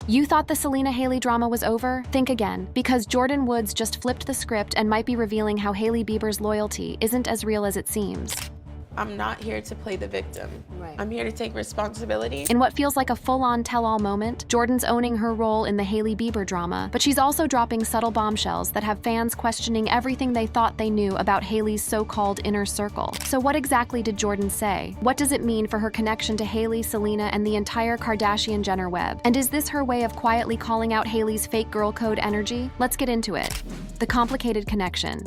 You thought the Selena-Hailey drama was over? Think again, because Jordyn Woods just flipped the script and might be revealing how Hailey Bieber's loyalty isn't as real as it seems. I'm not here to play the victim. Right. I'm here to take responsibility. In what feels like a full-on tell-all moment, Jordyn's owning her role in the Hailey Bieber drama, but she's also dropping subtle bombshells that have fans questioning everything they thought they knew about Hailey's so-called inner circle. So what exactly did Jordyn say? What does it mean for her connection to Hailey, Selena, and the entire Kardashian-Jenner web? And is this her way of quietly calling out Hailey's fake girl code energy? Let's get into it. The complicated connection.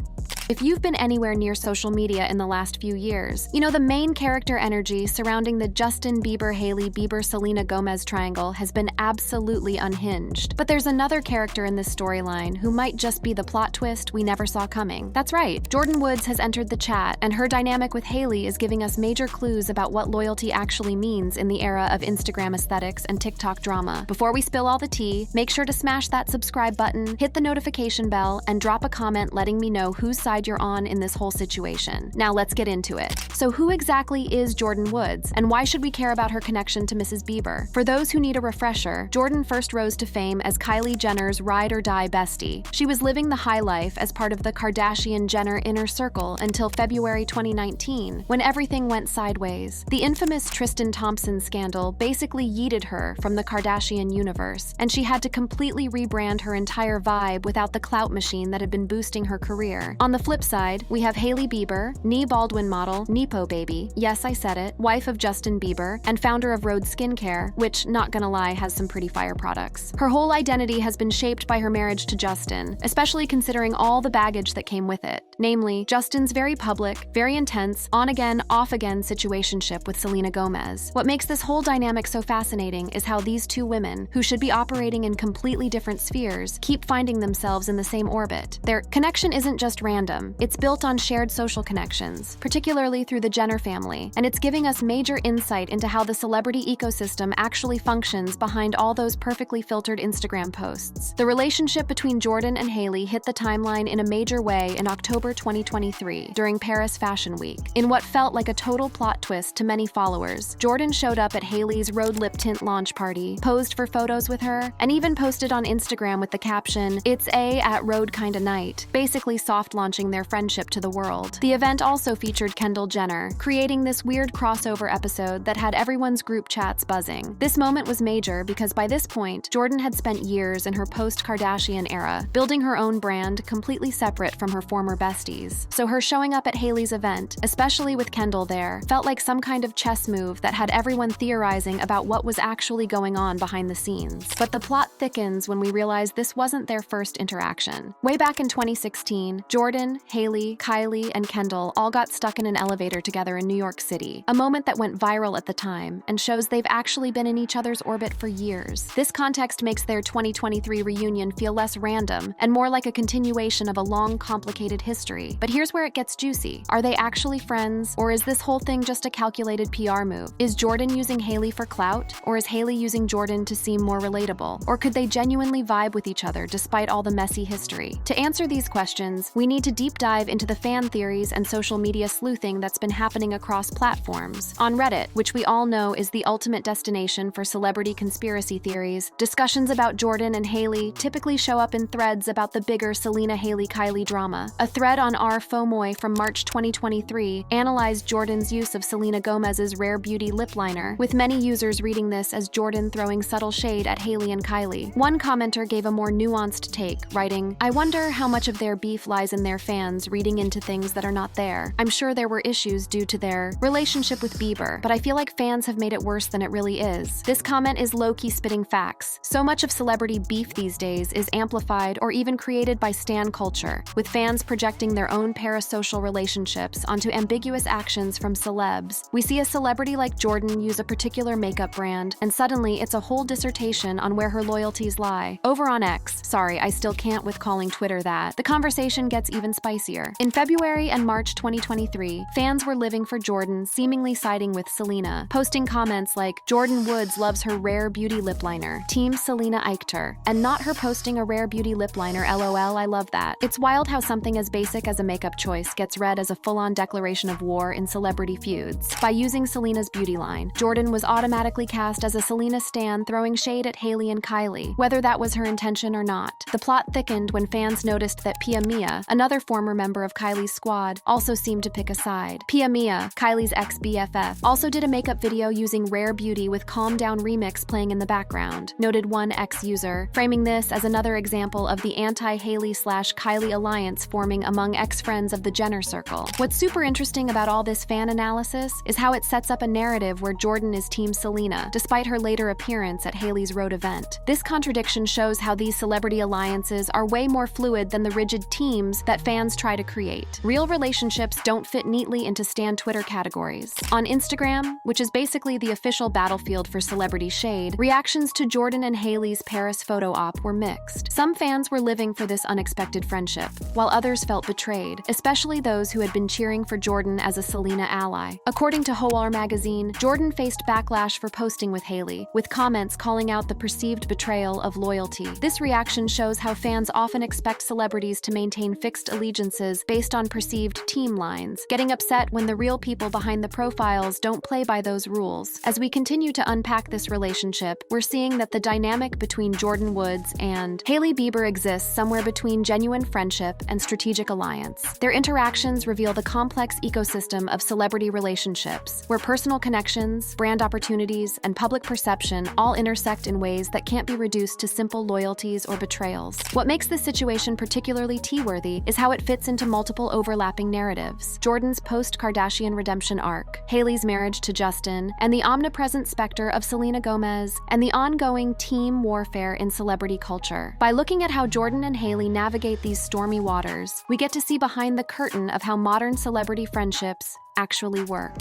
If you've been anywhere near social media in the last few years, you know the main character energy surrounding the Justin Bieber, Hailey Bieber, Selena Gomez triangle has been absolutely unhinged. But there's another character in this storyline who might just be the plot twist we never saw coming. That's right, Jordyn Woods has entered the chat, and her dynamic with Hailey is giving us major clues about what loyalty actually means in the era of Instagram aesthetics and TikTok drama. Before we spill all the tea, make sure to smash that subscribe button, hit the notification bell, and drop a comment letting me know whose side you're on in this whole situation. Now let's get into it. So who exactly is Jordyn Woods, and why should we care about her connection to Mrs. Bieber? For those who need a refresher, Jordyn first rose to fame as Kylie Jenner's ride-or-die bestie. She was living the high life as part of the Kardashian-Jenner inner circle until February 2019, when everything went sideways. The infamous Tristan Thompson scandal basically yeeted her from the Kardashian universe, and she had to completely rebrand her entire vibe without the clout machine that had been boosting her career. On the flip side, we have Hailey Bieber, Nee Baldwin model, Nepo Baby, yes I said it, wife of Justin Bieber, and founder of Rhode Skincare, which, not gonna lie, has some pretty fire products. Her whole identity has been shaped by her marriage to Justin, especially considering all the baggage that came with it. Namely, Justin's very public, very intense, on-again, off-again situationship with Selena Gomez. What makes this whole dynamic so fascinating is how these two women, who should be operating in completely different spheres, keep finding themselves in the same orbit. Their connection isn't just random. It's built on shared social connections, particularly through the Jenner family, and it's giving us major insight into how the celebrity ecosystem actually functions behind all those perfectly filtered Instagram posts. The relationship between Jordyn and Hailey hit the timeline in a major way in October 2023, during Paris Fashion Week. In what felt like a total plot twist to many followers, Jordyn showed up at Hailey's Rhode Lip Tint launch party, posed for photos with her, and even posted on Instagram with the caption, "It's a at Rhode kinda night," basically soft launching their friendship to the world. The event also featured Kendall Jenner, creating this weird crossover episode that had everyone's group chats buzzing. This moment was major because by this point, Jordyn had spent years in her post-Kardashian era, building her own brand completely separate from her former besties. So her showing up at Hailey's event, especially with Kendall there, felt like some kind of chess move that had everyone theorizing about what was actually going on behind the scenes. But the plot thickens when we realize this wasn't their first interaction. Way back in 2016, Jordyn, Hailey, Kylie, and Kendall all got stuck in an elevator together in New York City, a moment that went viral at the time and shows they've actually been in each other's orbit for years. This context makes their 2023 reunion feel less random and more like a continuation of a long, complicated history. But here's where it gets juicy. Are they actually friends, or is this whole thing just a calculated PR move? Is Jordyn using Hailey for clout, or is Hailey using Jordyn to seem more relatable? Or could they genuinely vibe with each other despite all the messy history? To answer these questions, we need to deep dive into the fan theories and social media sleuthing that's been happening across platforms. On Reddit, which we all know is the ultimate destination for celebrity conspiracy theories, discussions about Jordyn and Hailey typically show up in threads about the bigger Selena-Hailey-Kylie drama. A thread on r FOMOI from March 2023 analyzed Jordyn's use of Selena Gomez's Rare Beauty lip liner, with many users reading this as Jordyn throwing subtle shade at Hailey and Kylie. One commenter gave a more nuanced take, writing, "I wonder how much of their beef lies in their fans reading into things that are not there. I'm sure there were issues due to their relationship with Bieber, but I feel like fans have made it worse than it really is." This comment is low-key spitting facts. So much of celebrity beef these days is amplified or even created by stan culture, with fans projecting their own parasocial relationships onto ambiguous actions from celebs. We see a celebrity like Jordyn use a particular makeup brand, and suddenly it's a whole dissertation on where her loyalties lie. Over on X, sorry, I still can't with calling Twitter that, the conversation gets even spicier. In February and March 2023, fans were living for Jordyn, seemingly siding with Selena, posting comments like, "Jordyn Woods loves her Rare Beauty lip liner, Team Selena Eichter," and not her posting a Rare Beauty lip liner, LOL, I love that. It's wild how something as basic basic as a makeup choice gets read as a full-on declaration of war in celebrity feuds. By using Selena's beauty line, Jordyn was automatically cast as a Selena stan throwing shade at Hailey and Kylie, whether that was her intention or not. The plot thickened when fans noticed that Pia Mia, another former member of Kylie's squad, also seemed to pick a side. Pia Mia, Kylie's ex-BFF, also did a makeup video using Rare Beauty with Calm Down remix playing in the background, noted one ex-user, framing this as another example of the anti-Hailey/Kylie alliance forming among ex-friends of the Jenner circle. What's super interesting about all this fan analysis is how it sets up a narrative where Jordyn is Team Selena, despite her later appearance at Hailey's road event. This contradiction shows how these celebrity alliances are way more fluid than the rigid teams that fans try to create. Real relationships don't fit neatly into stan Twitter categories. On Instagram, which is basically the official battlefield for celebrity shade, reactions to Jordyn and Hailey's Paris photo op were mixed. Some fans were living for this unexpected friendship, while others felt betrayed, especially those who had been cheering for Jordyn as a Selena ally. According to Hoar magazine, Jordyn faced backlash for posting with Hailey, with comments calling out the perceived betrayal of loyalty. This reaction shows how fans often expect celebrities to maintain fixed allegiances based on perceived team lines, getting upset when the real people behind the profiles don't play by those rules. As we continue to unpack this relationship, we're seeing that the dynamic between Jordyn Woods and Hailey Bieber exists somewhere between genuine friendship and strategic alliance. Their interactions reveal the complex ecosystem of celebrity relationships, where personal connections, brand opportunities, and public perception all intersect in ways that can't be reduced to simple loyalties or betrayals. What makes this situation particularly tea-worthy is how it fits into multiple overlapping narratives: Jordyn's post-Kardashian redemption arc, Hailey's marriage to Justin, and the omnipresent specter of Selena Gomez, and the ongoing team warfare in celebrity culture. By looking at how Jordyn and Hailey navigate these stormy waters, we get to see behind the curtain of how modern celebrity friendships actually work.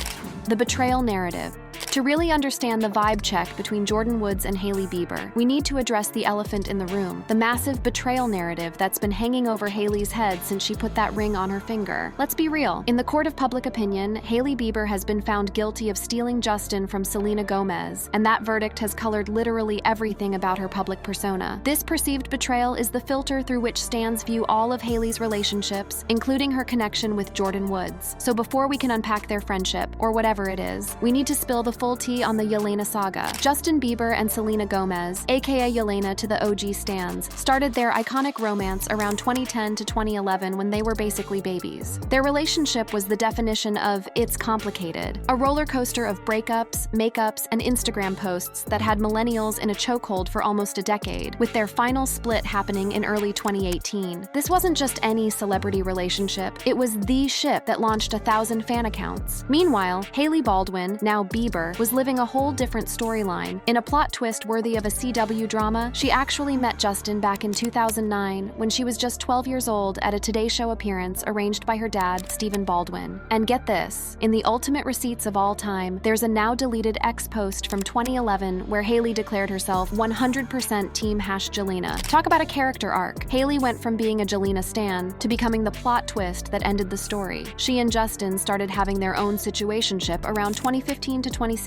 The betrayal narrative. To really understand the vibe check between Jordyn Woods and Hailey Bieber, we need to address the elephant in the room, the massive betrayal narrative that's been hanging over Hailey's head since she put that ring on her finger. Let's be real. In the court of public opinion, Hailey Bieber has been found guilty of stealing Justin from Selena Gomez, and that verdict has colored literally everything about her public persona. This perceived betrayal is the filter through which stans view all of Hailey's relationships, including her connection with Jordyn Woods. So before we can unpack their friendship, or whatever it is, we need to spill the full tea on the Yelena saga. Justin Bieber and Selena Gomez, aka Yelena to the OG stans, started their iconic romance around 2010 to 2011 when they were basically babies. Their relationship was the definition of "it's complicated," a roller coaster of breakups, makeups, and Instagram posts that had millennials in a chokehold for almost a decade, with their final split happening in early 2018. This wasn't just any celebrity relationship, it was the ship that launched 1,000 fan accounts. Meanwhile, Hailey Baldwin, now Bieber, was living a whole different storyline. In a plot twist worthy of a CW drama, she actually met Justin back in 2009 when she was just 12 years old at a Today Show appearance arranged by her dad, Stephen Baldwin. And get this, in the ultimate receipts of all time, there's a now deleted X post from 2011 where Hailey declared herself 100% Team #Jelena. Talk about a character arc. Hailey went from being a Jelena stan to becoming the plot twist that ended the story. She and Justin started having their own situationship around 2015 to 2016,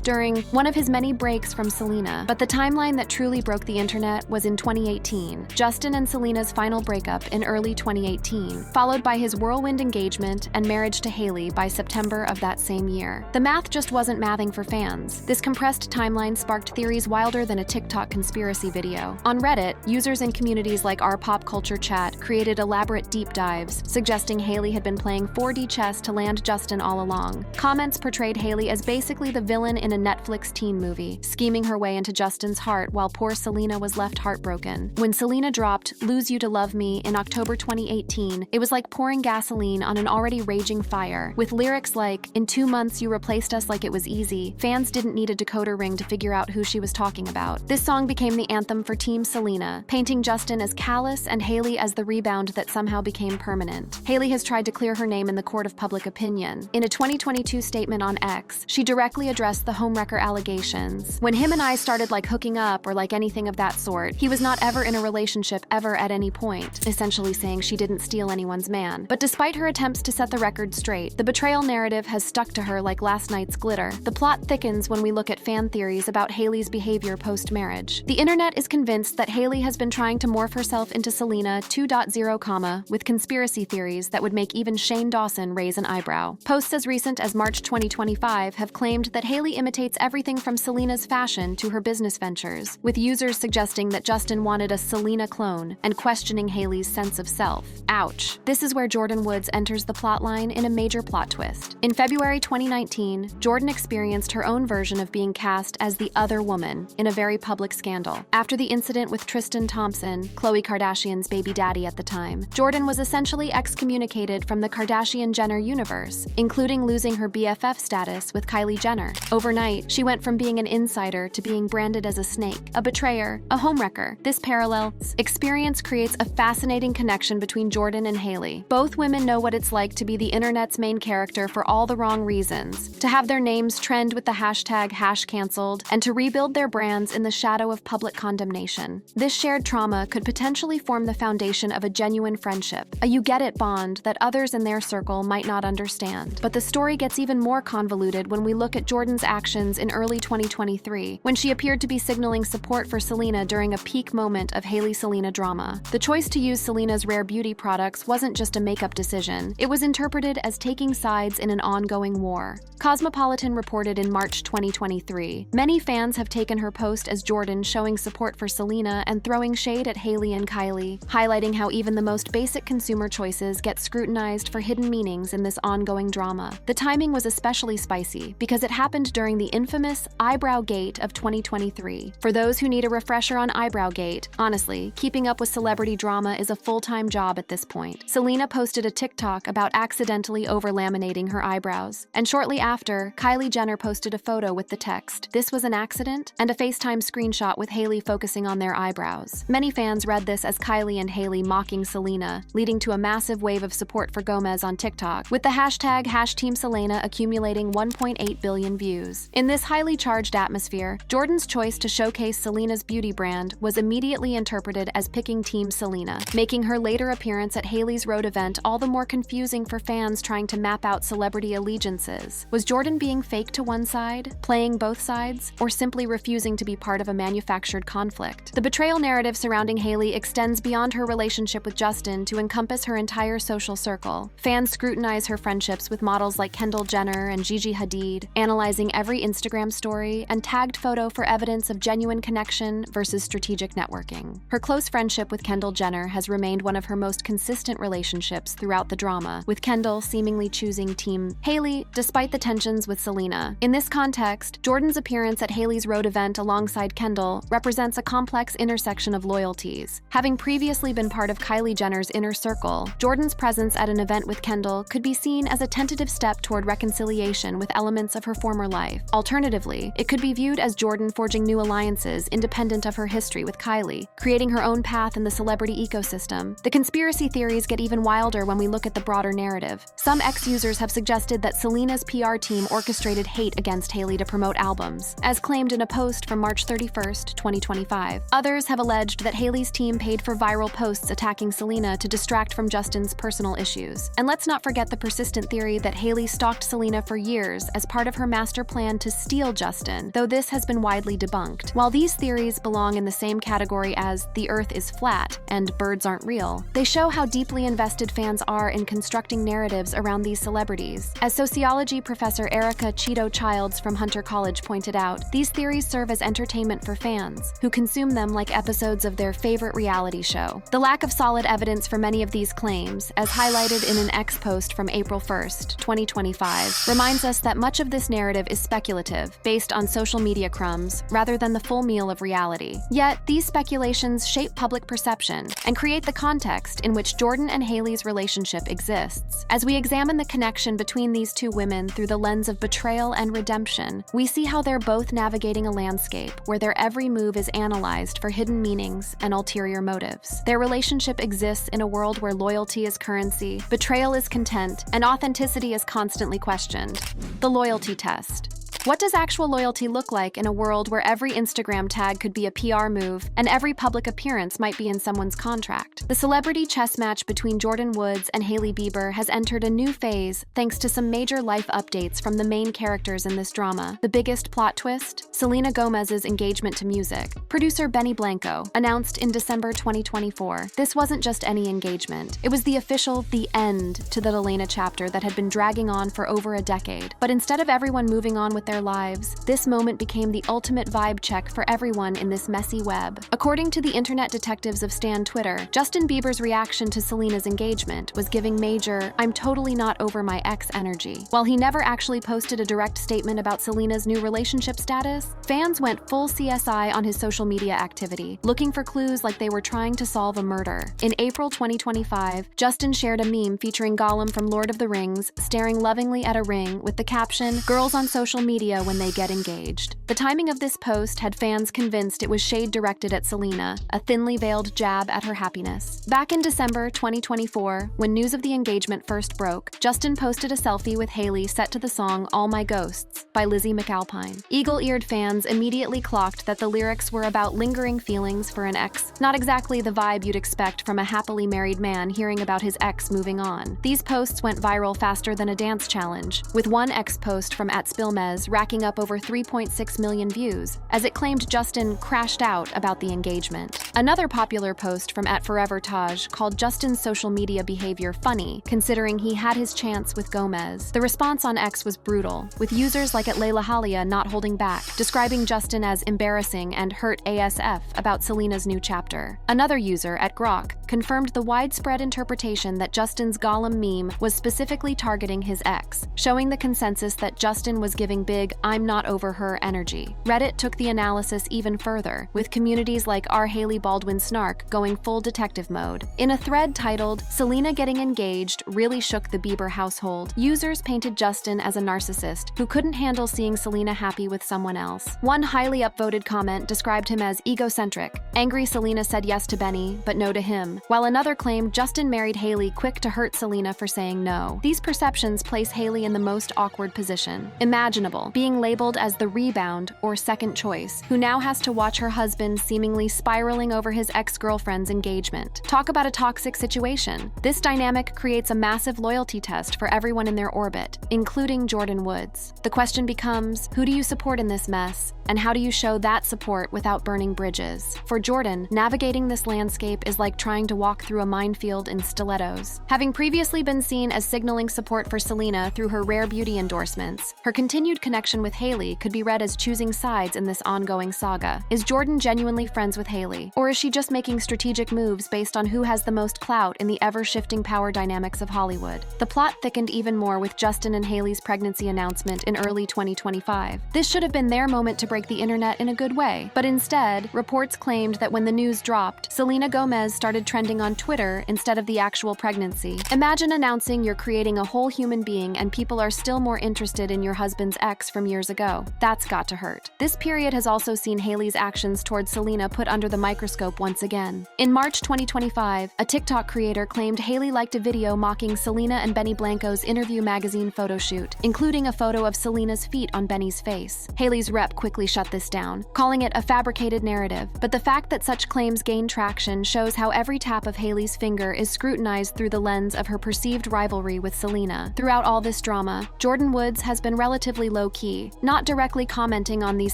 during one of his many breaks from Selena. But the timeline that truly broke the internet was in 2018, Justin and Selena's final breakup in early 2018, followed by his whirlwind engagement and marriage to Hailey by September of that same year. The math just wasn't mathing for fans. This compressed timeline sparked theories wilder than a TikTok conspiracy video. On Reddit, users in communities like our pop culture chat created elaborate deep dives, suggesting Hailey had been playing 4D chess to land Justin all along. Comments portrayed Hailey as basically the villain in a Netflix teen movie, scheming her way into Justin's heart while poor Selena was left heartbroken. When Selena dropped "Lose You to Love Me" in October 2018, it was like pouring gasoline on an already raging fire. With lyrics like, "In 2 months you replaced us like it was easy," fans didn't need a decoder ring to figure out who she was talking about. This song became the anthem for Team Selena, painting Justin as callous and Hailey as the rebound that somehow became permanent. Hailey has tried to clear her name in the court of public opinion. In a 2022 statement on X, she directly publicly addressed the homewrecker allegations. When him and I started hooking up or anything of that sort, he was not ever in a relationship ever at any point, essentially saying she didn't steal anyone's man. But despite her attempts to set the record straight, the betrayal narrative has stuck to her like last night's glitter. The plot thickens when we look at fan theories about Hailey's behavior post-marriage. The internet is convinced that Hailey has been trying to morph herself into Selena 2.0, with conspiracy theories that would make even Shane Dawson raise an eyebrow. Posts as recent as March 2025 have claimed that Hailey imitates everything from Selena's fashion to her business ventures, with users suggesting that Justin wanted a Selena clone and questioning Hailey's sense of self. Ouch. This is where Jordyn Woods enters the plotline in a major plot twist. In February 2019, Jordyn experienced her own version of being cast as the other woman in a very public scandal. After the incident with Tristan Thompson, Khloe Kardashian's baby daddy at the time, Jordyn was essentially excommunicated from the Kardashian-Jenner universe, including losing her BFF status with Kylie Jenner. Overnight, she went from being an insider to being branded as a snake, a betrayer, a homewrecker. This parallel experience creates a fascinating connection between Jordyn and Hailey. Both women know what it's like to be the internet's main character for all the wrong reasons, to have their names trend with the hashtag #canceled, and to rebuild their brands in the shadow of public condemnation. This shared trauma could potentially form the foundation of a genuine friendship, a you-get-it bond that others in their circle might not understand. But the story gets even more convoluted when we look at Jordyn's actions in early 2023, when she appeared to be signaling support for Selena during a peak moment of Hailey-Selena drama. The choice to use Selena's rare beauty products wasn't just a makeup decision, it was interpreted as taking sides in an ongoing war. Cosmopolitan reported in March 2023, many fans have taken her post as Jordyn showing support for Selena and throwing shade at Hailey and Kylie, highlighting how even the most basic consumer choices get scrutinized for hidden meanings in this ongoing drama. The timing was especially spicy because it happened during the infamous Eyebrow Gate of 2023. For those who need a refresher on Eyebrow Gate, honestly, keeping up with celebrity drama is a full-time job at this point. Selena posted a TikTok about accidentally over-laminating her eyebrows, and shortly after, Kylie Jenner posted a photo with the text, "This was an accident," and a FaceTime screenshot with Hailey focusing on their eyebrows. Many fans read this as Kylie and Hailey mocking Selena, leading to a massive wave of support for Gomez on TikTok, with the hashtag #TeamSelena accumulating 1.8 billion views. In this highly charged atmosphere, Jordyn's choice to showcase Selena's beauty brand was immediately interpreted as picking Team Selena, making her later appearance at Hailey's Road event all the more confusing for fans trying to map out celebrity allegiances. Was Jordyn being fake to one side, playing both sides, or simply refusing to be part of a manufactured conflict? The betrayal narrative surrounding Hailey extends beyond her relationship with Justin to encompass her entire social circle. Fans scrutinize her friendships with models like Kendall Jenner and Gigi Hadid, analyzing every Instagram story and tagged photo for evidence of genuine connection versus strategic networking. Her close friendship with Kendall Jenner has remained one of her most consistent relationships throughout the drama, with Kendall seemingly choosing Team Hailey despite the tensions with Selena. In this context, Jordyn's appearance at Hailey's Road event alongside Kendall represents a complex intersection of loyalties. Having previously been part of Kylie Jenner's inner circle, Jordyn's presence at an event with Kendall could be seen as a tentative step toward reconciliation with elements of her former life. Alternatively, it could be viewed as Jordyn forging new alliances independent of her history with Kylie, creating her own path in the celebrity ecosystem. The conspiracy theories get even wilder when we look at the broader narrative. Some ex-users have suggested that Selena's PR team orchestrated hate against Hailey to promote albums, as claimed in a post from March 31st, 2025. Others have alleged that Hailey's team paid for viral posts attacking Selena to distract from Justin's personal issues. And let's not forget the persistent theory that Hailey stalked Selena for years as part of her master plan to steal Justin, though this has been widely debunked. While these theories belong in the same category as "the earth is flat" and "birds aren't real," they show how deeply invested fans are in constructing narratives around these celebrities. As sociology professor Erica Cheeto Childs from Hunter College pointed out, these theories serve as entertainment for fans, who consume them like episodes of their favorite reality show. The lack of solid evidence for many of these claims, as highlighted in an X post from April 1st, 2025, reminds us that much of this narrative is speculative, based on social media crumbs, rather than the full meal of reality. Yet, these speculations shape public perception and create the context in which Jordyn and Hailey's relationship exists. As we examine the connection between these two women through the lens of betrayal and redemption, we see how they're both navigating a landscape where their every move is analyzed for hidden meanings and ulterior motives. Their relationship exists in a world where loyalty is currency, betrayal is content, and authenticity is constantly questioned. The loyalty test. What does actual loyalty look like in a world where every Instagram tag could be a PR move and every public appearance might be in someone's contract? The celebrity chess match between Jordyn Woods and Hailey Bieber has entered a new phase thanks to some major life updates from the main characters in this drama. The biggest plot twist? Selena Gomez's engagement to music. Producer Benny Blanco announced in December 2024. This wasn't just any engagement. It was the official the end to the Elena chapter that had been dragging on for over a decade. But instead of everyone moving on with their lives, this moment became the ultimate vibe check for everyone in this messy web. According to the internet detectives of Stan Twitter, Justin Bieber's reaction to Selena's engagement was giving major "I'm totally not over my ex" energy. While he never actually posted a direct statement about Selena's new relationship status, fans went full CSI on his social media activity, looking for clues like they were trying to solve a murder. In April 2025, Justin shared a meme featuring Gollum from Lord of the Rings staring lovingly at a ring with the caption, "Girls on social media when they get engaged." The timing of this post had fans convinced it was shade directed at Selena, a thinly veiled jab at her happiness. Back in December 2024, when news of the engagement first broke, Justin posted a selfie with Hailey set to the song All My Ghosts by Lizzie McAlpine. Eagle-eared fans immediately clocked that the lyrics were about lingering feelings for an ex, not exactly the vibe you'd expect from a happily married man hearing about his ex moving on. These posts went viral faster than a dance challenge, with one ex post from @Spilmez racking up over 3.6 million views, as it claimed Justin crashed out about the engagement. Another popular post from @ForeverTaj called Justin's social media behavior funny, considering he had his chance with Gomez. The response on X was brutal, with users like @LaylaHalia not holding back, describing Justin as embarrassing and hurt ASF about Selena's new chapter. Another user, @Grok, confirmed the widespread interpretation that Justin's Gollum meme was specifically targeting his ex, showing the consensus that Justin was giving big "I'm not over her" energy. Reddit took the analysis even further, with communities like R. Hailey Baldwin Snark going full detective mode. In a thread titled "Selena Getting Engaged Really Shook the Bieber Household," users painted Justin as a narcissist who couldn't handle seeing Selena happy with someone else. One highly upvoted comment described him as egocentric. Angry Selena said yes to Benny, but no to him, while another claimed Justin married Hailey quick to hurt Selena for saying no. These perceptions place Hailey in the most awkward position imaginable, being labeled as the rebound or second choice, who now has to watch her husband seemingly spiraling over his ex-girlfriend's engagement. Talk about a toxic situation. This dynamic creates a massive loyalty test for everyone in their orbit, including Jordyn Woods. The question becomes, who do you support in this mess? And how do you show that support without burning bridges? For Jordyn, navigating this landscape is like trying to walk through a minefield in stilettos. Having previously been seen as signaling support for Selena through her rare beauty endorsements, her continued connection with Hailey could be read as choosing sides in this ongoing saga. Is Jordyn genuinely friends with Hailey? Or is she just making strategic moves based on who has the most clout in the ever-shifting power dynamics of Hollywood? The plot thickened even more with Justin and Hailey's pregnancy announcement in early 2025. This should have been their moment to break the internet in a good way, but instead, reports claimed that when the news dropped, Selena Gomez started trending on Twitter instead of the actual pregnancy. Imagine announcing you're creating a whole human being and people are still more interested in your husband's ex from years ago. That's got to hurt. This period has also seen Hailey's actions towards Selena put under the microscope once again. In March 2025, a TikTok creator claimed Hailey liked a video mocking Selena and Benny Blanco's Interview magazine photo shoot, including a photo of Selena's feet on Benny's face. Hailey's rep quickly shut this down, calling it a fabricated narrative. But the fact that such claims gain traction shows how every tap of Hailey's finger is scrutinized through the lens of her perceived rivalry with Selena. Throughout all this drama, Jordyn Woods has been relatively low-key, not directly commenting on these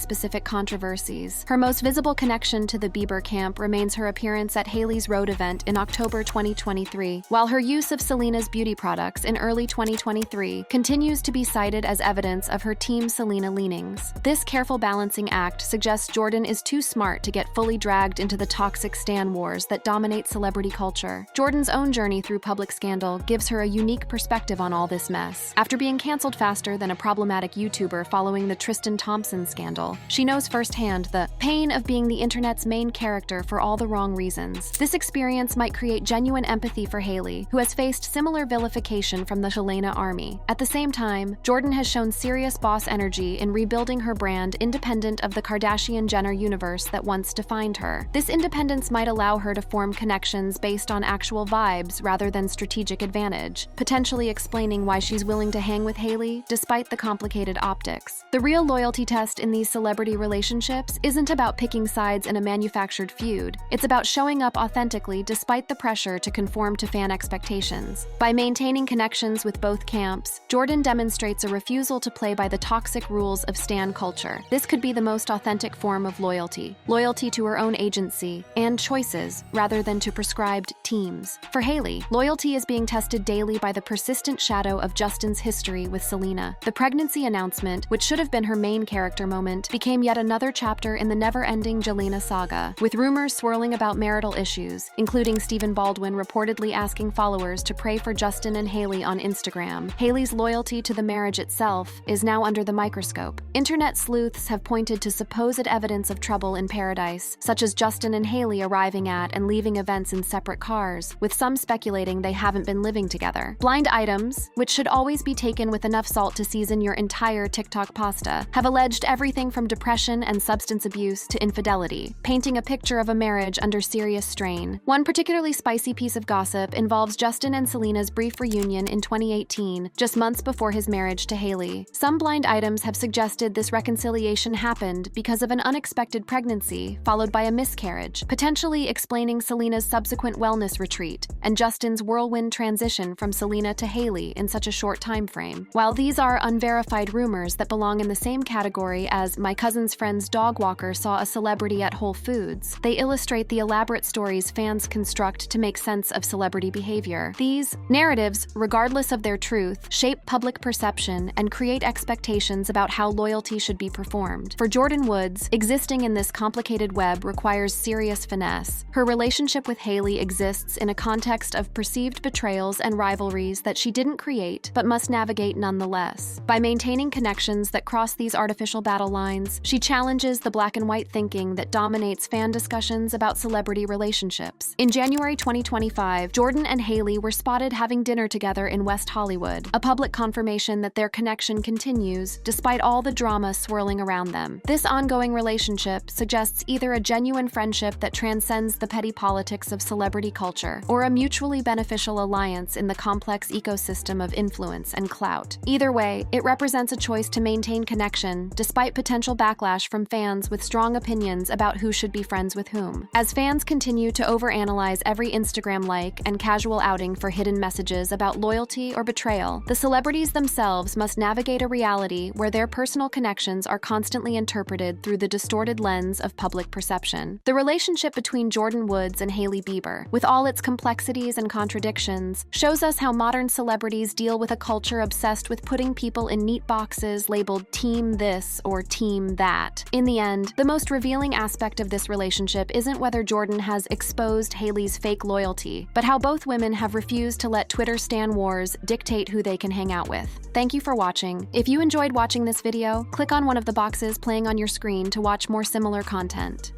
specific controversies. Her most visible connection to the Bieber camp remains her appearance at Hailey's Road event in October 2023, while her use of Selena's beauty products in early 2023 continues to be cited as evidence of her Team Selena leanings. This careful balancing act suggests Jordyn is too smart to get fully dragged into the toxic stan wars that dominate celebrity culture. Jordyn's own journey through public scandal gives her a unique perspective on all this mess. After being canceled faster than a problematic YouTuber following the Tristan Thompson scandal, she knows firsthand the pain of being the internet's main character for all the wrong reasons. This experience might create genuine empathy for Hailey, who has faced similar vilification from the Selena army. At the same time, Jordyn has shown serious boss energy in rebuilding her brand independent of the Kardashian-Jenner universe that once defined her. This independence might allow her to form connections based on actual vibes rather than strategic advantage, potentially explaining why she's willing to hang with Hailey despite the complicated optics optics. The real loyalty test in these celebrity relationships isn't about picking sides in a manufactured feud. It's about showing up authentically despite the pressure to conform to fan expectations. By maintaining connections with both camps, Jordyn demonstrates a refusal to play by the toxic rules of stan culture. This could be the most authentic form of loyalty to her own agency and choices rather than to prescribed teams. For Hailey, loyalty is being tested daily by the persistent shadow of Justin's history with Selena. The pregnancy announcement, which should have been her main character moment, became yet another chapter in the never-ending Jelena saga, with rumors swirling about marital issues, including Stephen Baldwin reportedly asking followers to pray for Justin and Hailey on Instagram. Hailey's loyalty to the marriage itself is now under the microscope. Internet sleuths have pointed to supposed evidence of trouble in paradise, such as Justin and Hailey arriving at and leaving events in separate cars, with some speculating they haven't been living together. Blind items, which should always be taken with enough salt to season your entire TikTok pasta, have alleged everything from depression and substance abuse to infidelity, painting a picture of a marriage under serious strain. One particularly spicy piece of gossip involves Justin and Selena's brief reunion in 2018, just months before his marriage to Hailey. Some blind items have suggested this reconciliation happened because of an unexpected pregnancy followed by a miscarriage, potentially explaining Selena's subsequent wellness retreat and Justin's whirlwind transition from Selena to Hailey in such a short time frame. While these are unverified rumors that belong in the same category as "my cousin's friend's dog walker saw a celebrity at Whole Foods," they illustrate the elaborate stories fans construct to make sense of celebrity behavior. These narratives, regardless of their truth, shape public perception and create expectations about how loyalty should be performed. For Jordyn Woods, existing in this complicated web requires serious finesse. Her relationship with Hailey exists in a context of perceived betrayals and rivalries that she didn't create but must navigate nonetheless. By maintaining connections that cross these artificial battle lines, she challenges the black and white thinking that dominates fan discussions about celebrity relationships. In January 2025, Jordyn and Hailey were spotted having dinner together in West Hollywood, a public confirmation that their connection continues despite all the drama swirling around them. This ongoing relationship suggests either a genuine friendship that transcends the petty politics of celebrity culture, or a mutually beneficial alliance in the complex ecosystem of influence and clout. Either way, it represents a choice to maintain connection despite potential backlash from fans with strong opinions about who should be friends with whom. As fans continue to overanalyze every Instagram like and casual outing for hidden messages about loyalty or betrayal, the celebrities themselves must navigate a reality where their personal connections are constantly interpreted through the distorted lens of public perception. The relationship between Jordyn Woods and Hailey Bieber, with all its complexities and contradictions, shows us how modern celebrities deal with a culture obsessed with putting people in neat boxes labeled team this or team that. In the end, the most revealing aspect of this relationship isn't whether Jordyn has exposed Hailey's fake loyalty, but how both women have refused to let Twitter stan wars dictate who they can hang out with. Thank you for watching. If you enjoyed watching this video, click on one of the boxes playing on your screen to watch more similar content.